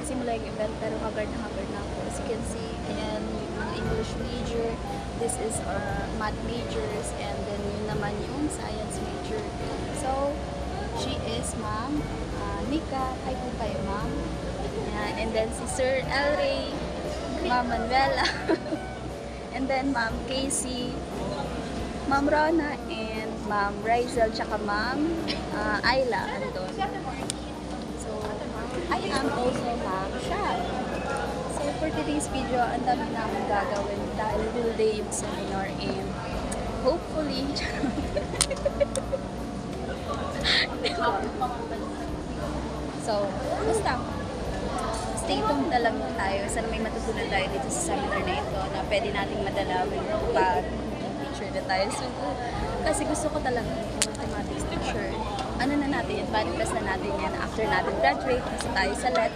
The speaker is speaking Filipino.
magsisimula yung event pero haggard na ako. As you can see, ayan, mga English major, this is our math majors, and then yun naman yung science major. So, she is Ma'am Nika. Hi po kayo, Ma'am. Ayan, and then si Sir Elray, Ma'am Manuela, and then Ma'am Casey, Ma'am Rona, and Ma'am Rizel, tsaka Ma'am Ayla andon. So, I am also Ma'am Shab. So, for today's video, ang dami namin gagawin dahil whole day yung seminar, and hopefully, so, basta, stay tuned na lang tayo. Sana may matutunan tayo dito sa seminar na ito na pwede nating madalawin pag teacher na tayo. So, kasi gusto ko talaga yung mathematics teacher. Ano na natin yan, manifest na natin yan after natin graduate, kasi tayo sa LET.